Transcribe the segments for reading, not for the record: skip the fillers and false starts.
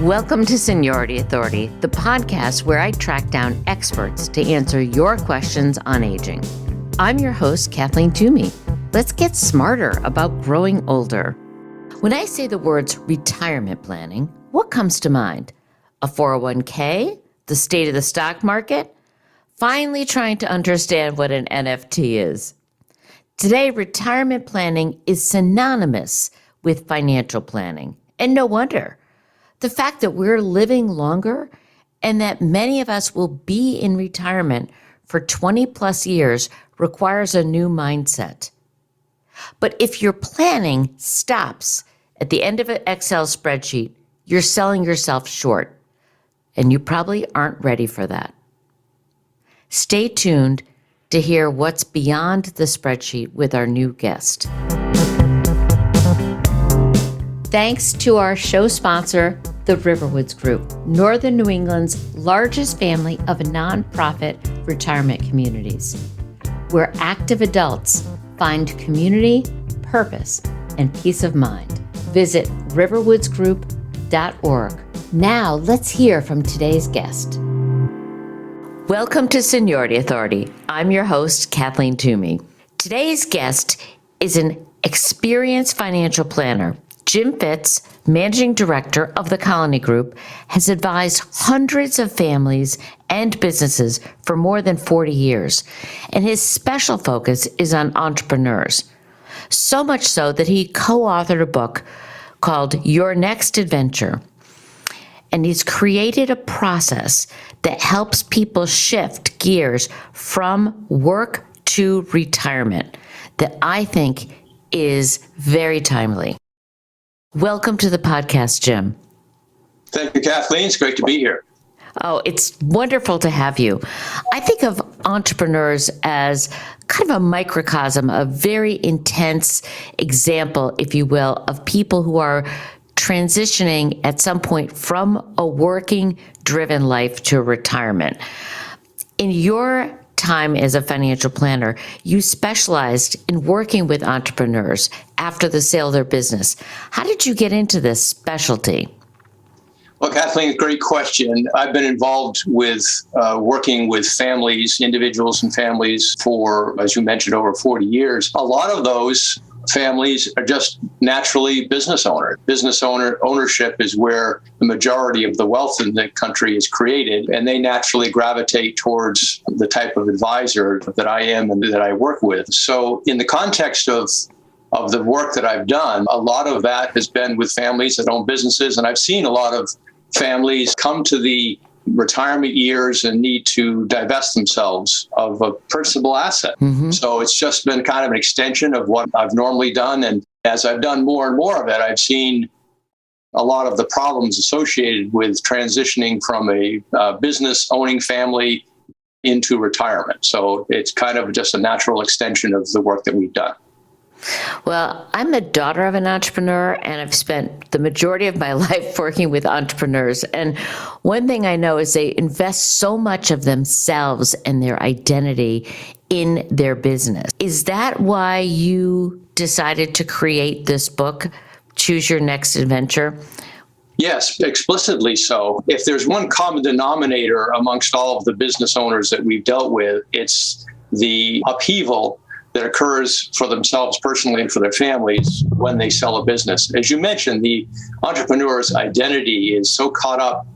Welcome to Seniority Authority, the podcast where I track down experts to answer your questions on aging. I'm your host, Kathleen Toomey. Let's get smarter about growing older. When I say the words retirement planning, what comes to mind? A 401k? The state of the stock market? Finally trying to understand what an NFT is. Today, retirement planning is synonymous with financial planning, and no wonder. The fact that we're living longer and that many of us will be in retirement for 20 plus years requires a new mindset. But if your planning stops at the end of an Excel spreadsheet, you're selling yourself short, and you probably aren't ready for that. Stay tuned to hear what's beyond the spreadsheet with our new guest. Thanks to our show sponsor, the Riverwoods Group, Northern New England's largest family of nonprofit retirement communities, where active adults find community, purpose, and peace of mind. Visit riverwoodsgroup.org. Now let's hear from today's guest. Welcome to Seniority Authority. I'm your host, Kathleen Toomey. Today's guest is an experienced financial planner. Jim Fitz, Managing Director of the Colony Group, has advised hundreds of families and businesses for more than 40 years, and his special focus is on entrepreneurs. So much so that he co-authored a book called Your Next Adventure, and he's created a process that helps people shift gears from work to retirement that I think is very timely. Welcome to the podcast, Jim. Thank you, Kathleen. It's great to be here. Oh, it's wonderful to have you. I think of entrepreneurs as kind of a microcosm, a very intense example, if you will, of people who are transitioning at some point from a working-driven life to retirement. In your time as a financial planner, you specialized in working with entrepreneurs after the sale of their business. How did you get into this specialty? Well, Kathleen, great question. I've been involved with working with families, individuals and families for, as you mentioned, over 40 years. A lot of those families are just naturally business owners. Ownership is where the majority of the wealth in the country is created, and they naturally gravitate towards the type of advisor that I am and that I work with. So in the context of the work that I've done, a lot of that has been with families that own businesses, and I've seen a lot of families come to the retirement years and need to divest themselves of a principal asset. Mm-hmm. So it's just been kind of an extension of what I've normally done. And as I've done more and more of it, I've seen a lot of the problems associated with transitioning from a business owning family into retirement. So it's kind of just a natural extension of the work that we've done. Well, I'm the daughter of an entrepreneur, and I've spent the majority of my life working with entrepreneurs. And one thing I know is they invest so much of themselves and their identity in their business. Is that why you decided to create this book, Choose Your Next Adventure? Yes, explicitly so. If there's one common denominator amongst all of the business owners that we've dealt with, it's the upheaval that occurs for themselves personally and for their families when they sell a business. As you mentioned, the entrepreneur's identity is so caught up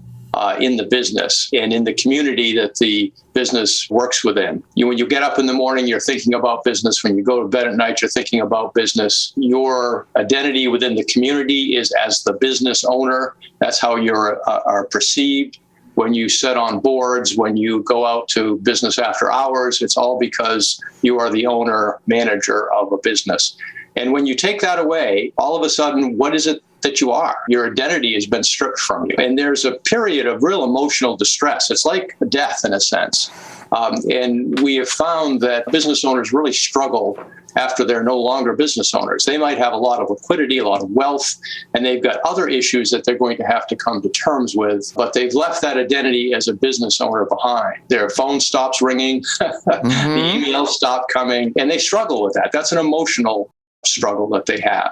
in the business and in the community that the business works within. When you get up in the morning, you're thinking about business. When you go to bed at night, you're thinking about business. Your identity within the community is as the business owner. That's how you are perceived. When you sit on boards, when you go out to business after hours, it's all because you are the owner, manager of a business. And when you take that away, all of a sudden, what is it that you are? Your identity has been stripped from you. And there's a period of real emotional distress. It's like death in a sense. And we have found that business owners really struggle after they're no longer business owners. They might have a lot of liquidity, a lot of wealth, and they've got other issues that they're going to have to come to terms with, but they've left that identity as a business owner behind. Their phone stops ringing, the emails stop coming, and they struggle with that. That's an emotional struggle that they have.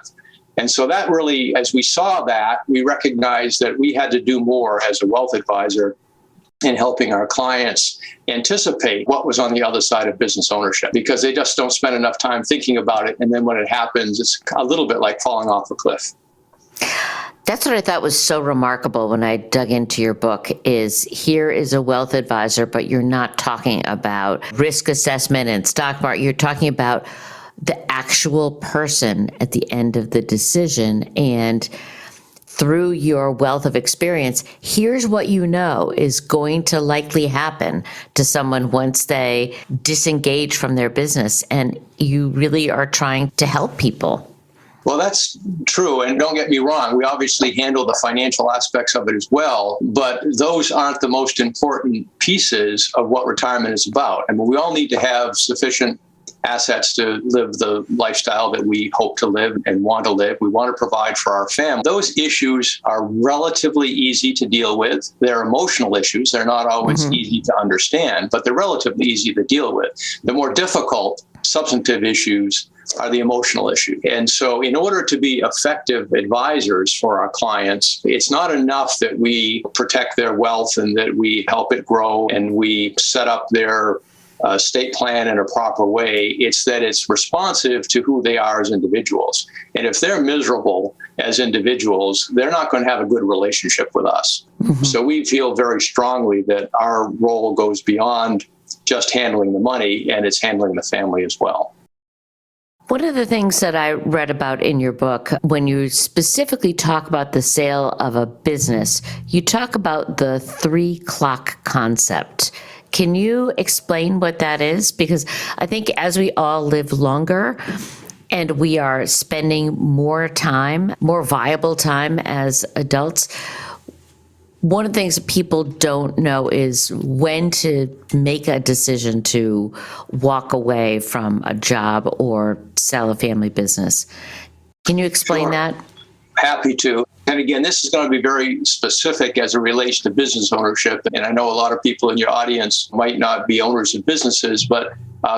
And so that really, as we saw that, we recognized that we had to do more as a wealth advisor in helping our clients anticipate what was on the other side of business ownership, because they just don't spend enough time thinking about it. And then when it happens, it's a little bit like falling off a cliff. That's what I thought was so remarkable when I dug into your book is here is a wealth advisor, but you're not talking about risk assessment and stock market. You're talking about the actual person at the end of the decision. And through your wealth of experience, here's what you know is going to likely happen to someone once they disengage from their business. And you really are trying to help people. Well, that's true. And don't get me wrong, we obviously handle the financial aspects of it as well, but those aren't the most important pieces of what retirement is about. I mean, we all need to have sufficient assets to live the lifestyle that we hope to live and want to live. We want to provide for our family. Those issues are relatively easy to deal with. They're emotional issues. They're not always easy to understand, but they're relatively easy to deal with. The more difficult substantive issues are the emotional issue. And so in order to be effective advisors for our clients, it's not enough that we protect their wealth and that we help it grow and we set up their estate plan in a proper way. It's that it's responsive to who they are as individuals. And if they're miserable as individuals, they're not going to have a good relationship with us. So we feel very strongly that our role goes beyond just handling the money, and it's handling the family as well. One of the things that I read about in your book, when you specifically talk about the sale of a business, you talk about the 3 clock concept. Can you explain what that is? Because I think as we all live longer and we are spending more time, more viable time as adults, one of the things that people don't know is when to make a decision to walk away from a job or sell a family business. Can you explain that? Happy to. And again, this is going to be very specific as it relates to business ownership. And I know a lot of people in your audience might not be owners of businesses, but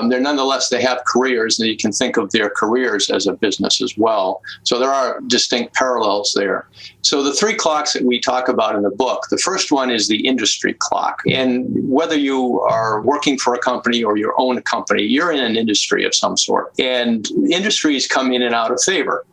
they're nonetheless, they have careers, and you can think of their careers as a business as well. So there are distinct parallels there. So the 3 clocks that we talk about in the book, the first one is the industry clock. And whether you are working for a company or your own company, you're in an industry of some sort. And industries come in and out of favor.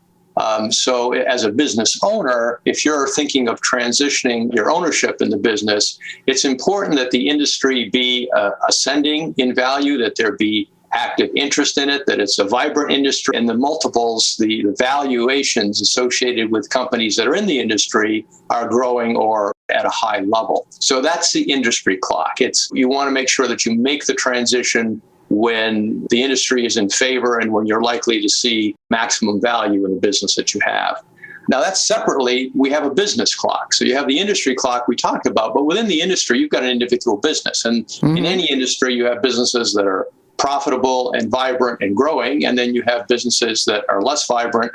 So as a business owner, if you're thinking of transitioning your ownership in the business, it's important that the industry be ascending in value, that there be active interest in it, that it's a vibrant industry, and the multiples, the valuations associated with companies that are in the industry are growing or at a high level. So that's the industry clock. You want to make sure that you make the transition when the industry is in favor and when you're likely to see maximum value in the business that you have. Now, that's separately, we have a business clock. So you have the industry clock we talked about, but within the industry, you've got an individual business. And in any industry, you have businesses that are profitable and vibrant and growing, and then you have businesses that are less vibrant,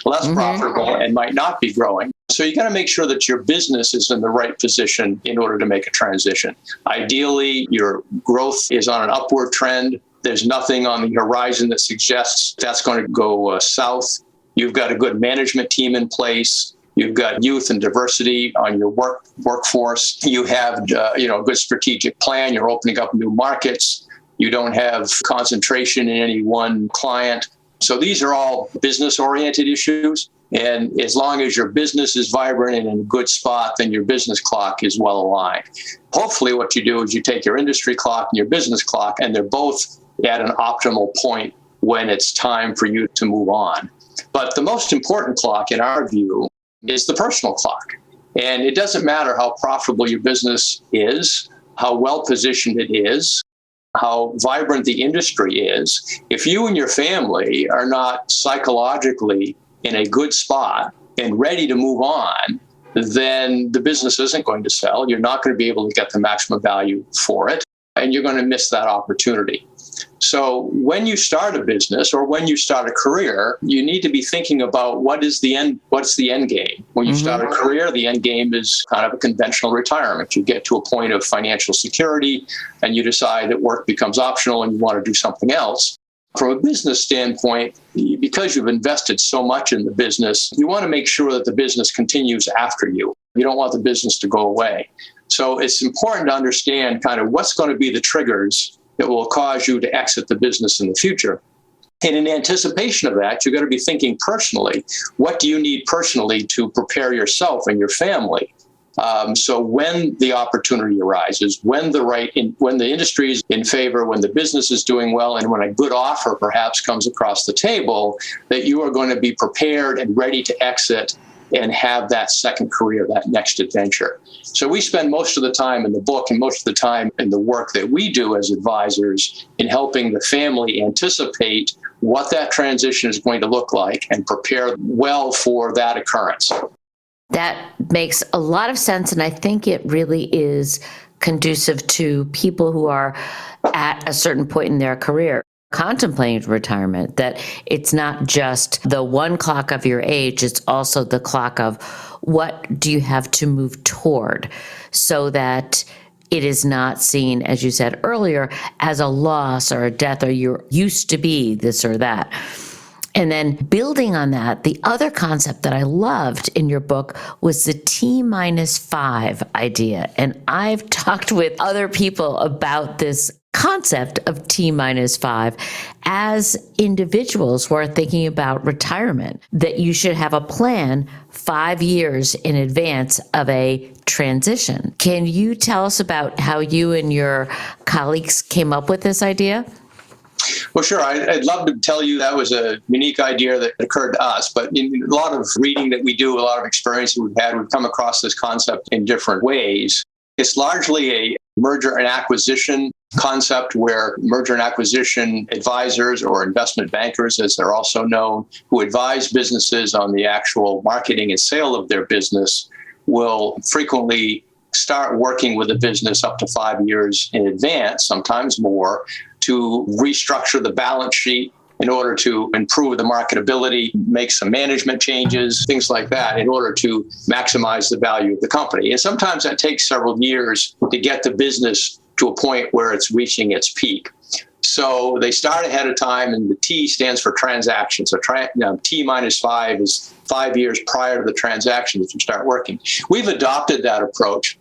less profitable, and might not be growing. So you got to make sure that your business is in the right position in order to make a transition. Ideally, your growth is on an upward trend. There's nothing on the horizon that suggests that's going to go south. You've got a good management team in place. You've got youth and diversity on your workforce. You have a good strategic plan. You're opening up new markets. You don't have concentration in any one client. So these are all business-oriented issues. And as long as your business is vibrant and in a good spot, then your business clock is well aligned. Hopefully what you do is you take your industry clock and your business clock, and they're both at an optimal point when it's time for you to move on. But the most important clock, in our view, is the personal clock. And it doesn't matter how profitable your business is, how well-positioned it is, how vibrant the industry is. If you and your family are not psychologically in a good spot and ready to move on, then the business isn't going to sell. You're not going to be able to get the maximum value for it, and you're going to miss that opportunity. So when you start a business or when you start a career, you need to be thinking about what's the end game. When you start a career, the end game is kind of a conventional retirement. You get to a point of financial security and you decide that work becomes optional and you want to do something else. From a business standpoint, because you've invested so much in the business, you want to make sure that the business continues after you. You don't want the business to go away. So it's important to understand kind of what's going to be the triggers that will cause you to exit the business in the future. And in anticipation of that, you're going to be thinking personally, what do you need personally to prepare yourself and your family? So when the opportunity arises, when the industry is in favor, when the business is doing well, and when a good offer perhaps comes across the table, that you are going to be prepared and ready to exit and have that second career, that next adventure. So we spend most of the time in the book and most of the time in the work that we do as advisors in helping the family anticipate what that transition is going to look like and prepare well for that occurrence. That makes a lot of sense, and I think it really is conducive to people who are at a certain point in their career contemplating retirement, that it's not just the one clock of your age, it's also the clock of what do you have to move toward, so that it is not seen, as you said earlier, as a loss or a death, or you used to be this or that. And then building on that, the other concept that I loved in your book was the T-5 idea. And I've talked with other people about this concept of T-5 as individuals who are thinking about retirement, that you should have a plan 5 years in advance of a transition. Can you tell us about how you and your colleagues came up with this idea? Well, sure. I'd love to tell you that was a unique idea that occurred to us. But in a lot of reading that we do, a lot of experience that we've had, we've come across this concept in different ways. It's largely a merger and acquisition concept where merger and acquisition advisors, or investment bankers, as they're also known, who advise businesses on the actual marketing and sale of their business, will frequently start working with a business up to 5 years in advance, sometimes more, to restructure the balance sheet in order to improve the marketability, make some management changes, things like that, in order to maximize the value of the company. And sometimes that takes several years to get the business to a point where it's reaching its peak. So they start ahead of time, and the T stands for transaction. So T-5 is 5 years prior to the transaction that you start working. We've adopted that approach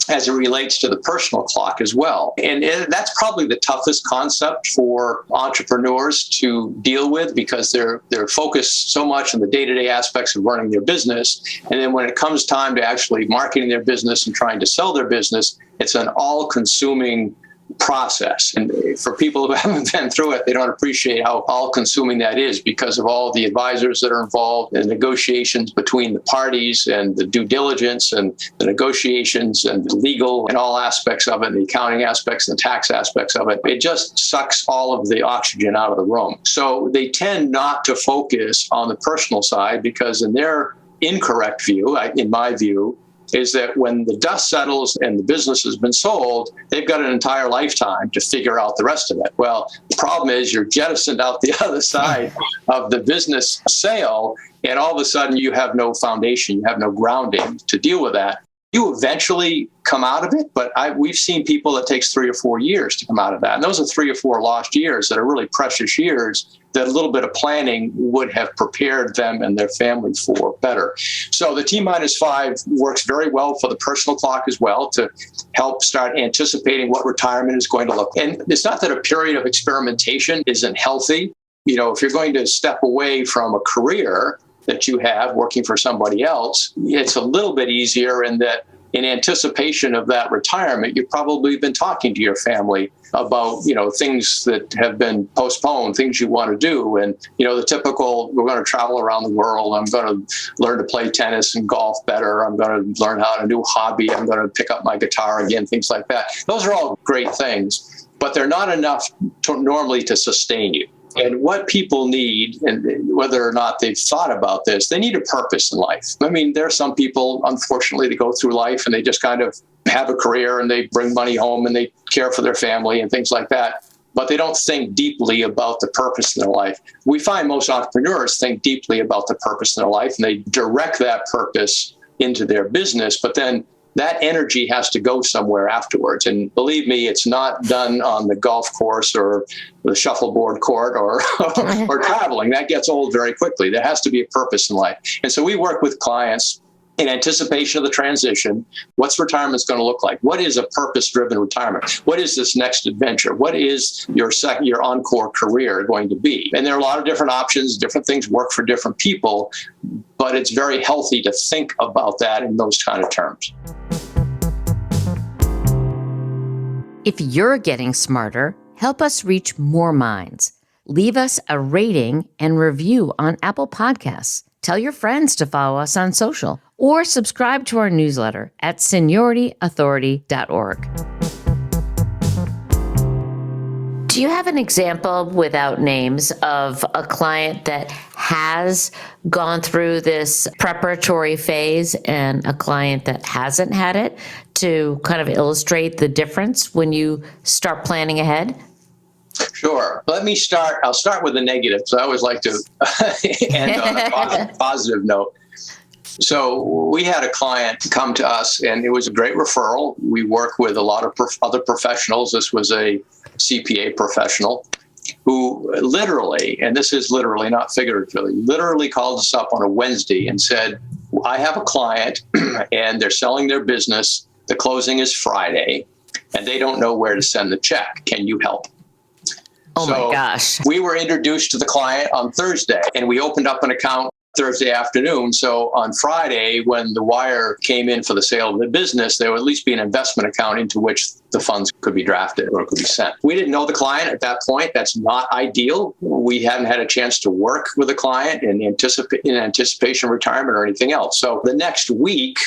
as it relates to the personal clock as well. And that's probably the toughest concept for entrepreneurs to deal with, because they're focused so much on the day-to-day aspects of running their business. And then when it comes time to actually marketing their business and trying to sell their business, it's an all-consuming process. And for people who haven't been through it, they don't appreciate how all-consuming that is, because of all the advisors that are involved, the negotiations between the parties, and the due diligence, and the negotiations, and the legal and all aspects of it, the accounting aspects and the tax aspects of it. It just sucks all of the oxygen out of the room. So they tend not to focus on the personal side, because in their incorrect view, in my view, is that when the dust settles and the business has been sold, they've got an entire lifetime to figure out the rest of it. Well, the problem is you're jettisoned out the other side of the business sale, and all of a sudden you have no foundation, you have no grounding to deal with that. You eventually come out of it, but we've seen people that takes 3 or 4 years to come out of that. And those are 3 or 4 lost years that are really precious years that a little bit of planning would have prepared them and their family for better. So the T-5 works very well for the personal clock as well, to help start anticipating what retirement is going to look like. And it's not that a period of experimentation isn't healthy. You know, if you're going to step away from a career that you have working for somebody else, it's a little bit easier in that in anticipation of that retirement, you've probably been talking to your family about, things that have been postponed, things you want to do. And, the typical, we're going to travel around the world. I'm going to learn to play tennis and golf better. I'm going to learn a new hobby. I'm going to pick up my guitar again, things like that. Those are all great things, but they're not enough normally to sustain you. And what people need, and whether or not they've thought about this, they need a purpose in life. I mean, there are some people, unfortunately, that go through life and they just kind of have a career and they bring money home and they care for their family and things like that, but they don't think deeply about the purpose in their life. We find most entrepreneurs think deeply about the purpose in their life, and they direct that purpose into their business, but then that energy has to go somewhere afterwards. And believe me, it's not done on the golf course or the shuffleboard court or or traveling. That gets old very quickly. There has to be a purpose in life. And so we work with clients in anticipation of the transition. What's retirement going to look like? What is a purpose-driven retirement? What is this next adventure? What is your encore career going to be? And there are a lot of different options. Different things work for different people, but it's very healthy to think about that in those kind of terms. If you're getting smarter, help us reach more minds. Leave us a rating and review on Apple Podcasts. Tell your friends to follow us on social or subscribe to our newsletter at seniorityauthority.org. Do you have an example, without names, of a client that has gone through this preparatory phase and a client that hasn't had it, to kind of illustrate the difference when you start planning ahead? Sure. I'll start with the negative. So I always like to end on a positive note. So we had a client come to us, and it was a great referral. We work with a lot of other professionals. This was a CPA professional who literally, and this is literally, not figuratively, literally called us up on a Wednesday and said, I have a client and they're selling their business. The closing is Friday, and they don't know where to send the check. Can you help? Oh my gosh. We were introduced to the client on Thursday, and we opened up an account Thursday afternoon. So on Friday, when the wire came in for the sale of the business, there would at least be an investment account into which the funds could be drafted or could be sent. We didn't know the client at that point. That's not ideal. We hadn't had a chance to work with the client in anticipation of retirement or anything else. So the next week,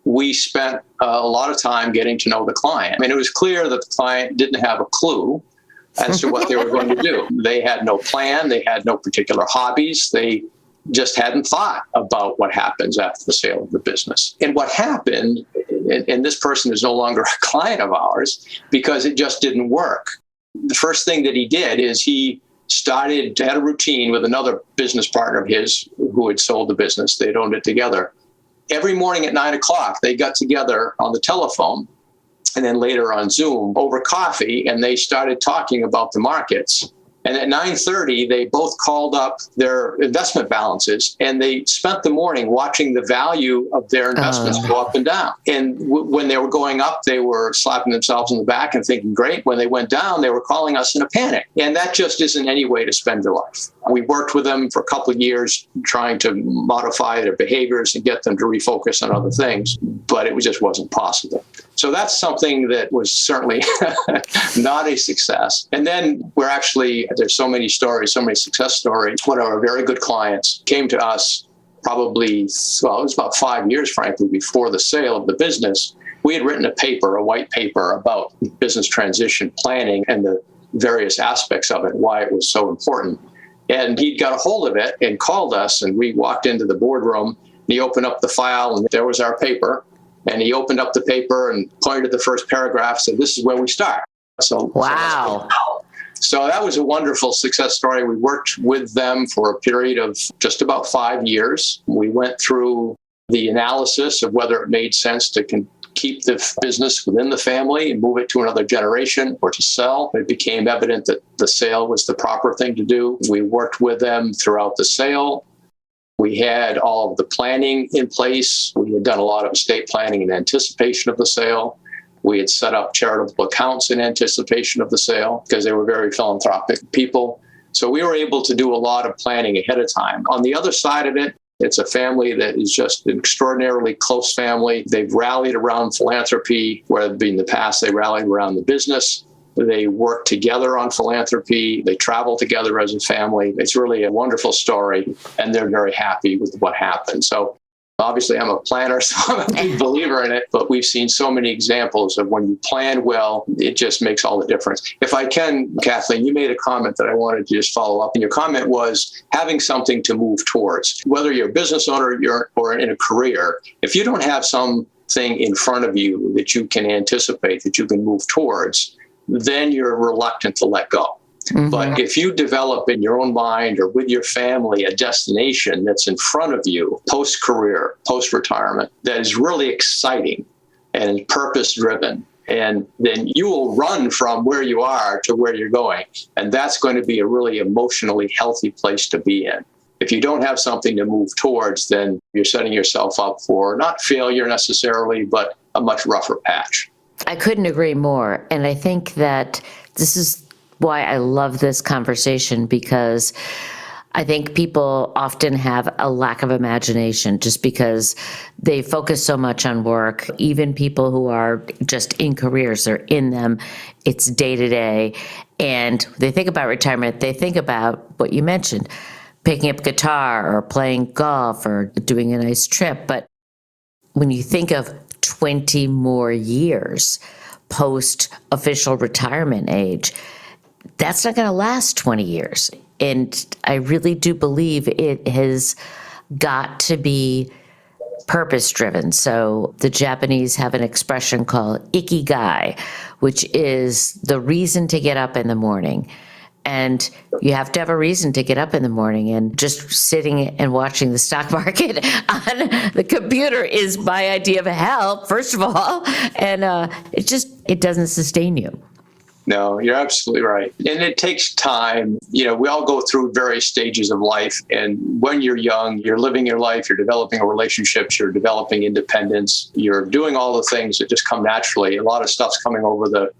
we spent a lot of time getting to know the client. And it was clear that the client didn't have a clue as to what they were going to do. They had no plan. They had no particular hobbies. They just hadn't thought about what happens after the sale of the business. And what happened, and this person is no longer a client of ours because it just didn't work. The first thing that he did is he had a routine with another business partner of his who had sold the business. They'd owned it together. Every morning at 9:00, they got together on the telephone and then later on Zoom over coffee, and they started talking about the markets. And at 9:30, they both called up their investment balances, and they spent the morning watching the value of their investments go up and down. And when they were going up, they were slapping themselves on the back and thinking, great. When they went down, they were calling us in a panic. And that just isn't any way to spend your life. We worked with them for a couple of years, trying to modify their behaviors and get them to refocus on other things, but it just wasn't possible. So that's something that was certainly not a success. And then there's so many stories, so many success stories. One of our very good clients came to us probably, it was about 5 years, frankly, before the sale of the business. We had written a white paper about business transition planning and the various aspects of it, why it was so important. And he got a hold of it and called us, and we walked into the boardroom, and he opened up the file, and there was our paper. And he opened up the paper and pointed to the first paragraph, said, this is where we start. Wow. So that was a wonderful success story. We worked with them for a period of just about 5 years. We went through the analysis of whether it made sense to keep the business within the family and move it to another generation or to sell. It became evident that the sale was the proper thing to do. We worked with them throughout the sale. We had all of the planning in place. We had done a lot of estate planning in anticipation of the sale. We had set up charitable accounts in anticipation of the sale because they were very philanthropic people. So we were able to do a lot of planning ahead of time. On the other side of it, it's a family that is just an extraordinarily close family. They've rallied around philanthropy, where in the past they rallied around the business. They work together on philanthropy. They travel together as a family. It's really a wonderful story, and they're very happy with what happened. So obviously I'm a planner, so I'm a big believer in it, but we've seen so many examples of when you plan well, it just makes all the difference. If I can, Kathleen, you made a comment that I wanted to just follow up. And your comment was having something to move towards. Whether you're a business owner or in a career, if you don't have something in front of you that you can anticipate, that you can move towards, then you're reluctant to let go. Mm-hmm. But if you develop in your own mind or with your family a destination that's in front of you, post-career, post-retirement, that is really exciting and purpose driven. And then you will run from where you are to where you're going. And that's going to be a really emotionally healthy place to be in. If you don't have something to move towards, then you're setting yourself up for not failure necessarily, but a much rougher patch. I couldn't agree more. And I think that this is why I love this conversation, because I think people often have a lack of imagination just because they focus so much on work. Even people who are just in careers, they're in them. It's day to day. And they think about retirement. They think about what you mentioned, picking up guitar or playing golf or doing a nice trip. But when you think of 20 more years post official retirement age, that's not going to last 20 years. And I really do believe it has got to be purpose driven. So the Japanese have an expression called ikigai, which is the reason to get up in the morning. And you have to have a reason to get up in the morning, and just sitting and watching the stock market on the computer is my idea of help, first of all. And it doesn't sustain you. No, you're absolutely right. And it takes time. We all go through various stages of life. And when you're young, you're living your life, you're developing relationships, you're developing independence, you're doing all the things that just come naturally. A lot of stuff's coming over the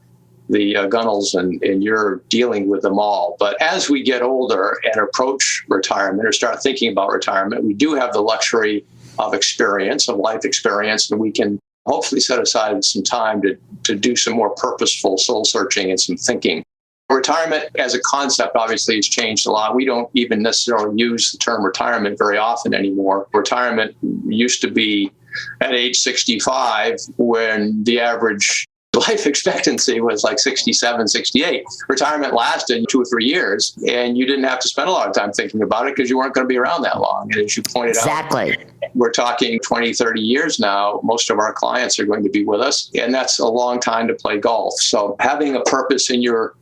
gunnels, and you're dealing with them all. But as we get older and approach retirement or start thinking about retirement, we do have the luxury of experience, of life experience, and we can hopefully set aside some time to do some more purposeful soul searching and some thinking. Retirement as a concept obviously has changed a lot. We don't even necessarily use the term retirement very often anymore. Retirement used to be at age 65, when the average life expectancy was like 67, 68. Retirement lasted 2 or 3 years, and you didn't have to spend a lot of time thinking about it because you weren't going to be around that long. And as you pointed Exactly. out, we're talking 20, 30 years now. Most of our clients are going to be with us, and that's a long time to play golf. So having a purpose in your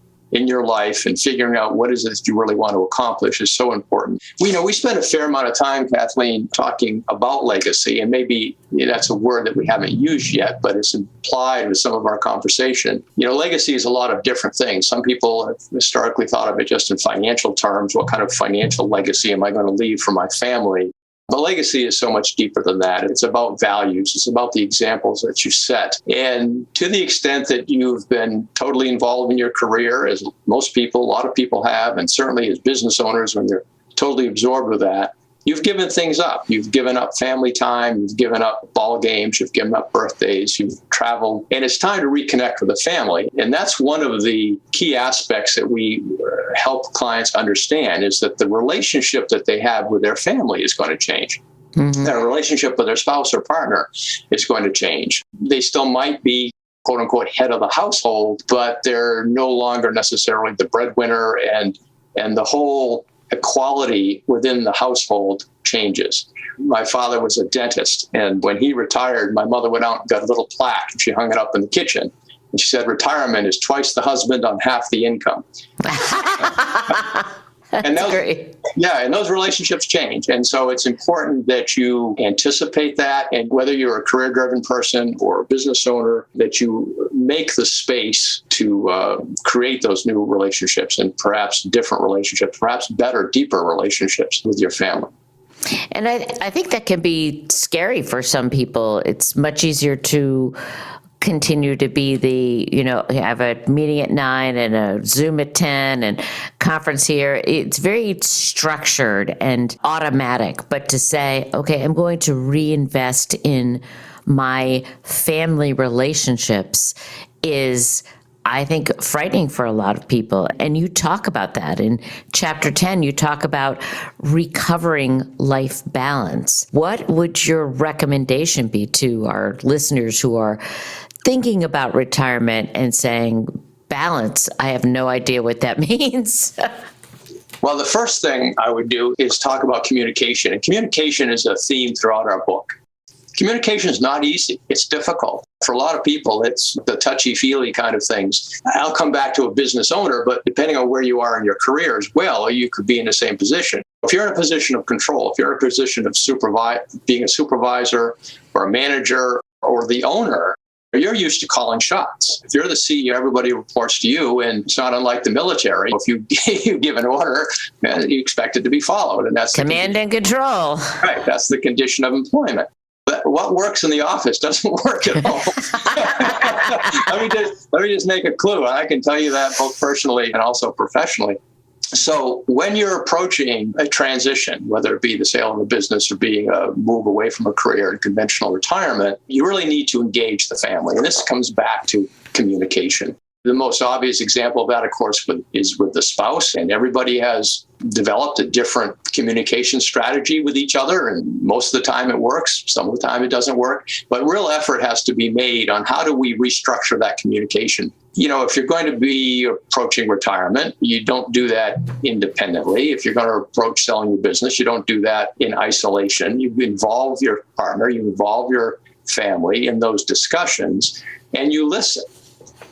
life and figuring out what is it that you really want to accomplish is so important. We spend a fair amount of time, Kathleen, talking about legacy, and maybe that's a word that we haven't used yet, but it's implied with some of our conversation. Legacy is a lot of different things. Some people have historically thought of it just in financial terms. What kind of financial legacy am I going to leave for my family? But legacy is so much deeper than that. It's about values. It's about the examples that you set. And to the extent that you've been totally involved in your career, as most people, a lot of people have, and certainly as business owners, when they're totally absorbed with that, you've given things up. You've given up family time. You've given up ball games. You've given up birthdays. You've traveled. And it's time to reconnect with the family. And that's one of the key aspects that we help clients understand, is that the relationship that they have with their family is going to change. Mm-hmm. Their relationship with their spouse or partner is going to change. They still might be, quote unquote, head of the household, but they're no longer necessarily the breadwinner, and the whole equality within the household changes. My father was a dentist, and when he retired, my mother went out and got a little plaque, and she hung it up in the kitchen. And she said, retirement is twice the husband on half the income. And those, great. Yeah, and those relationships change. And so it's important that you anticipate that. And whether you're a career-driven person or a business owner, that you make the space to create those new relationships, and perhaps different relationships, perhaps better, deeper relationships with your family. And I think that can be scary for some people. It's much easier to continue to be have a meeting at 9 and a Zoom at 10 and conference here. It's very structured and automatic. But to say, okay, I'm going to reinvest in my family relationships is, I think, frightening for a lot of people. And you talk about that in chapter 10. You talk about recovering life balance. What would your recommendation be to our listeners who are thinking about retirement and saying, balance, I have no idea what that means? Well, the first thing I would do is talk about communication. And communication is a theme throughout our book. Communication is not easy. It's difficult. For a lot of people, it's the touchy-feely kind of things. I'll come back to a business owner, but depending on where you are in your career as well, you could be in the same position. If you're in a position of control, if you're in a position of being a supervisor or a manager or the owner, You're used to calling shots. If you're the CEO, everybody reports to you, and it's not unlike the military. If you give an order, you expect it to be followed, and that's command and control. Right, that's the condition of employment. But what works in the office doesn't work at home. Let me just make a clue. I can tell you that both personally and also professionally. So when you're approaching a transition, whether it be the sale of a business or being a move away from a career in conventional retirement, you really need to engage the family. And this comes back to communication. The most obvious example of that, of course, is with the spouse. And everybody has developed a different communication strategy with each other. And most of the time it works. Some of the time it doesn't work. But real effort has to be made on how do we restructure that communication. If you're going to be approaching retirement, you don't do that independently. If you're going to approach selling your business, you don't do that in isolation. You involve your partner, you involve your family in those discussions, and you listen.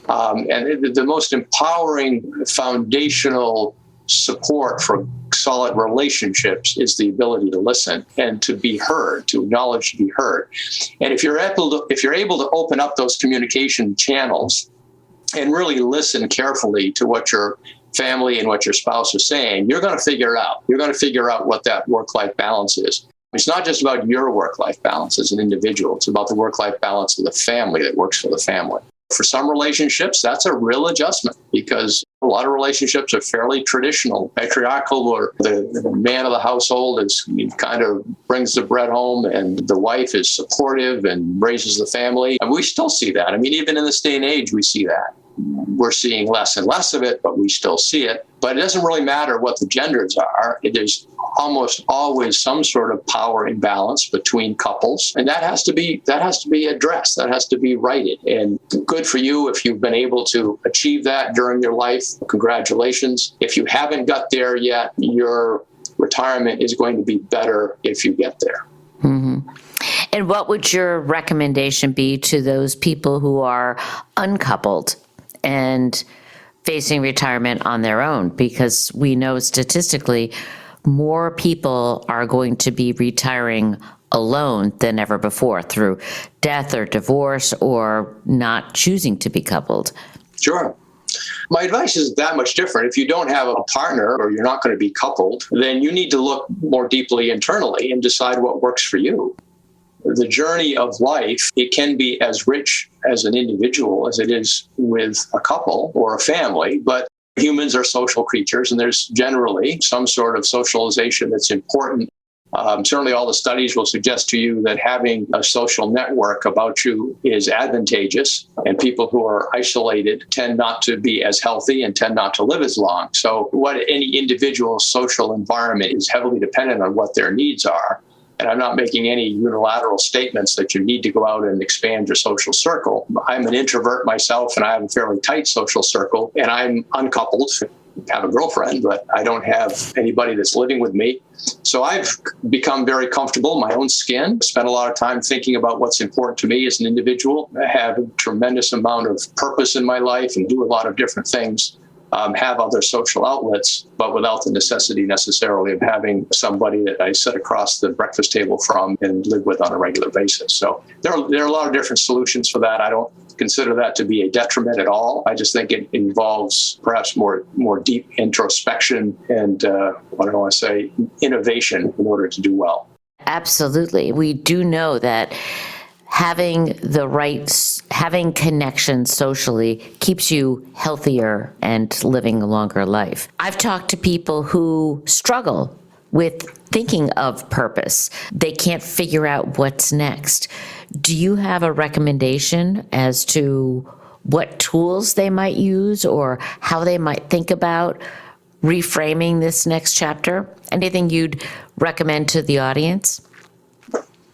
And the most empowering foundational support for solid relationships is the ability to listen and to be heard, to acknowledge, to be heard. And if you're able to open up those communication channels and really listen carefully to what your family and what your spouse are saying, you're going to figure out. You're going to figure out what that work-life balance is. It's not just about your work-life balance as an individual. It's about the work-life balance of the family that works for the family. For some relationships, that's a real adjustment because a lot of relationships are fairly traditional, patriarchal, or the man of the household kind of brings the bread home and the wife is supportive and raises the family. And we still see that. I mean, even in this day and age, we see that. We're seeing less and less of it, but we still see it. But it doesn't really matter what the genders are. There's almost always some sort of power imbalance between couples, and that has to be addressed. That has to be righted. And good for you if you've been able to achieve that during your life. Congratulations. If you haven't got there yet, your retirement is going to be better if you get there. Mm-hmm. And what would your recommendation be to those people who are uncoupled and facing retirement on their own? Because we know statistically more people are going to be retiring alone than ever before through death or divorce or not choosing to be coupled. Sure. My advice is that much different. If you don't have a partner or you're not going to be coupled, then you need to look more deeply internally and decide what works for you. The journey of life, it can be as rich as an individual as it is with a couple or a family, but humans are social creatures, and there's generally some sort of socialization that's important. Certainly all the studies will suggest to you that having a social network about you is advantageous, and people who are isolated tend not to be as healthy and tend not to live as long. So what any individual's social environment is heavily dependent on what their needs are. And I'm not making any unilateral statements that you need to go out and expand your social circle. I'm an introvert myself, and I have a fairly tight social circle, and I'm uncoupled. I have a girlfriend, but I don't have anybody that's living with me. So I've become very comfortable in my own skin, spent a lot of time thinking about what's important to me as an individual. I have a tremendous amount of purpose in my life and do a lot of different things. Have other social outlets, but without the necessity necessarily of having somebody that I sit across the breakfast table from and live with on a regular basis. So there are a lot of different solutions for that. I don't consider that to be a detriment at all. I just think it involves perhaps more deep introspection and, innovation in order to do well. Absolutely. We do know that having connections socially keeps you healthier and living a longer life. I've talked to people who struggle with thinking of purpose. They can't figure out what's next. Do you have a recommendation as to what tools they might use or how they might think about reframing this next chapter? Anything you'd recommend to the audience?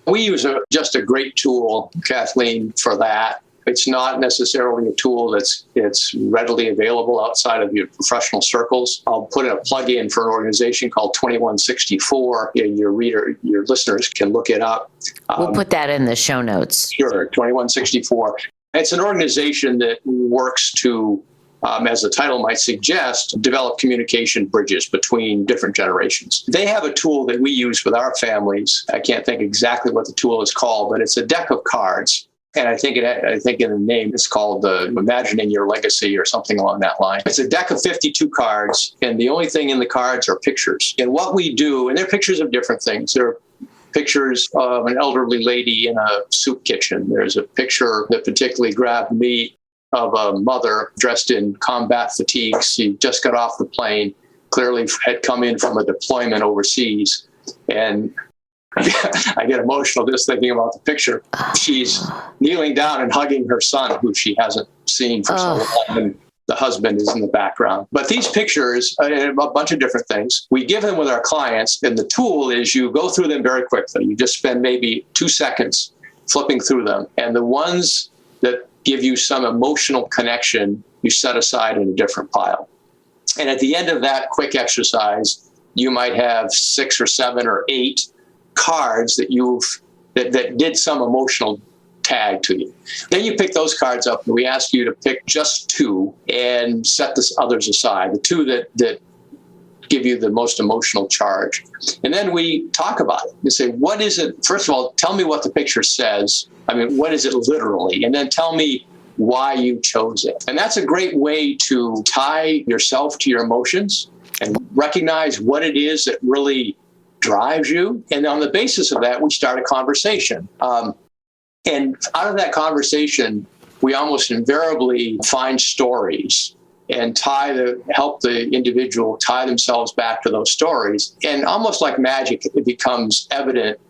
We use just a great tool, Kathleen, for that. It's not necessarily a tool that's readily available outside of your professional circles. I'll put in a plug-in for an organization called 2164. Your listeners can look it up. We'll put that in the show notes. Sure, 2164. It's an organization that works to, as the title might suggest, develop communication bridges between different generations. They have a tool that we use with our families. I can't think exactly what the tool is called, but it's a deck of cards. And I think in the name it's called Imagining Your Legacy or something along that line. It's a deck of 52 cards, and the only thing in the cards are pictures. And what we do, and they're pictures of different things. There are pictures of an elderly lady in a soup kitchen. There's a picture that particularly grabbed me of a mother dressed in combat fatigues. She just got off the plane, clearly had come in from a deployment overseas. And I get emotional just thinking about the picture. She's kneeling down and hugging her son, who she hasn't seen for so long. And the husband is in the background. But these pictures, a bunch of different things, we give them with our clients. And the tool is you go through them very quickly. You just spend maybe 2 seconds flipping through them. And the ones that give you some emotional connection, you set aside in a different pile. And at the end of that quick exercise, you might have 6 or 7 or 8 cards that that did some emotional tag to you. Then you pick those cards up, and we ask you to pick just 2 and set the others aside, the 2 that give you the most emotional charge. And then we talk about it. We say, what is it? First of all, tell me what the picture says. I mean, what is it literally? And then tell me why you chose it. And that's a great way to tie yourself to your emotions and recognize what it is that really drives you. And on the basis of that, we start a conversation. And out of that conversation, we almost invariably find stories and help the individual tie themselves back to those stories. And almost like magic, it becomes evident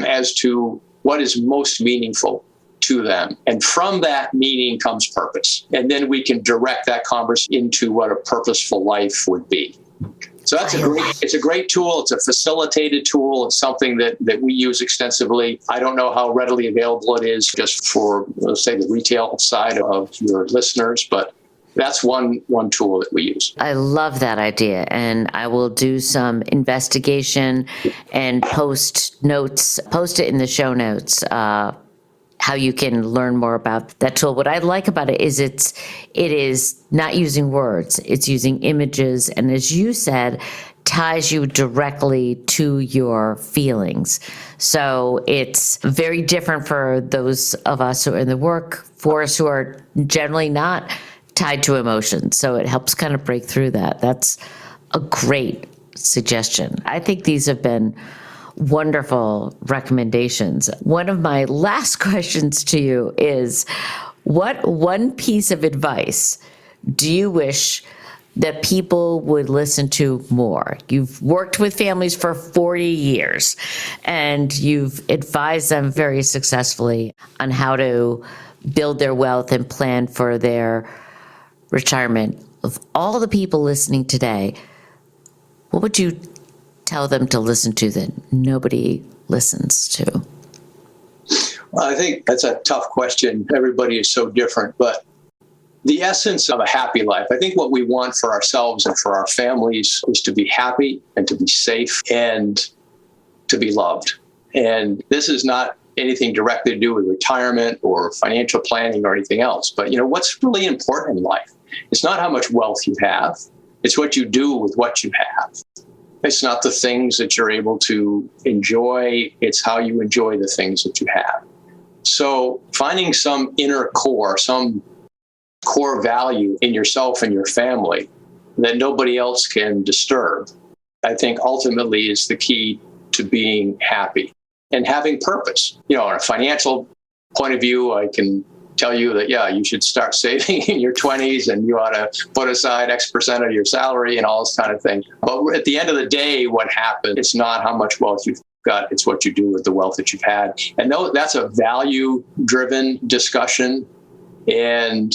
as to what is most meaningful to them. And from that meaning comes purpose. And then we can direct that conversation into what a purposeful life would be. So it's a great tool. It's a facilitated tool. It's something that we use extensively. I don't know how readily available it is just for, let's say, the retail side of your listeners, but that's one tool that we use. I love that idea. And I will do some investigation and post it in the show notes, how you can learn more about that tool. What I like about it is it is not using words, it's using images. And as you said, ties you directly to your feelings. So it's very different for those of us who are in the workforce who are generally not tied to emotions. So it helps kind of break through that. That's a great suggestion. I think these have been wonderful recommendations. One of my last questions to you is, what one piece of advice do you wish that people would listen to more? You've worked with families for 40 years and you've advised them very successfully on how to build their wealth and plan for their retirement. Of all the people listening today, what would you tell them to listen to that nobody listens to? Well, I think that's a tough question. Everybody is so different, but the essence of a happy life, I think what we want for ourselves and for our families is to be happy and to be safe and to be loved. And this is not anything directly to do with retirement or financial planning or anything else. But what's really important in life? It's not how much wealth you have. It's what you do with what you have. It's not the things that you're able to enjoy. It's how you enjoy the things that you have. So finding some inner core, some core value in yourself and your family that nobody else can disturb, I think ultimately is the key to being happy and having purpose. On a financial point of view, I can tell you that, you should start saving in your 20s and you ought to put aside X percent of your salary and all this kind of thing. But at the end of the day, what happens, it's not how much wealth you've got, it's what you do with the wealth that you've had. And that's a value-driven discussion. And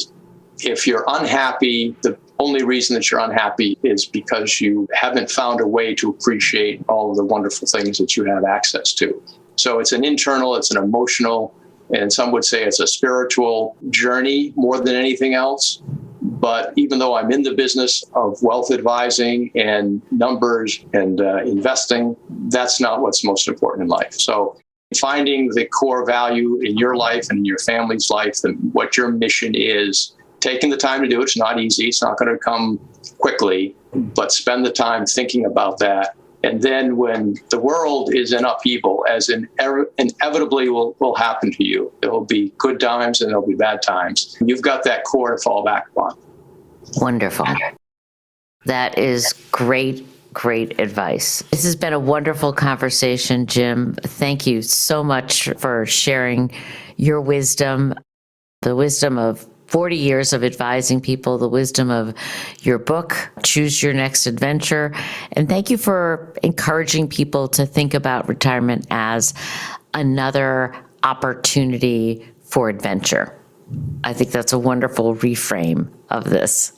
if you're unhappy, the only reason that you're unhappy is because you haven't found a way to appreciate all of the wonderful things that you have access to. So it's an internal, it's an emotional, and some would say it's a spiritual journey more than anything else. But even though I'm in the business of wealth advising and numbers and investing, that's not what's most important in life. So finding the core value in your life and in your family's life and what your mission is, taking the time to do it. It's not easy. It's not going to come quickly, but spend the time thinking about that And then when the world is in upheaval, as inevitably will happen to you, there will be good times and there'll be bad times. You've got that core to fall back upon. Wonderful. That is great advice. This has been a wonderful conversation, Jim. Thank you so much for sharing your wisdom, the wisdom of 40 years of advising people, the wisdom of your book, Choose Your Next Adventure. And thank you for encouraging people to think about retirement as another opportunity for adventure. I think that's a wonderful reframe of this.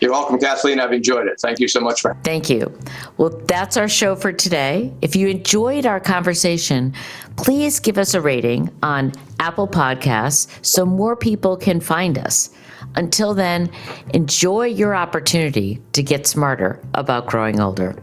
You're welcome, Kathleen. I've enjoyed it. Thank you so much. Thank you. Well, that's our show for today. If you enjoyed our conversation, please give us a rating on Apple Podcasts so more people can find us. Until then, enjoy your opportunity to get smarter about growing older.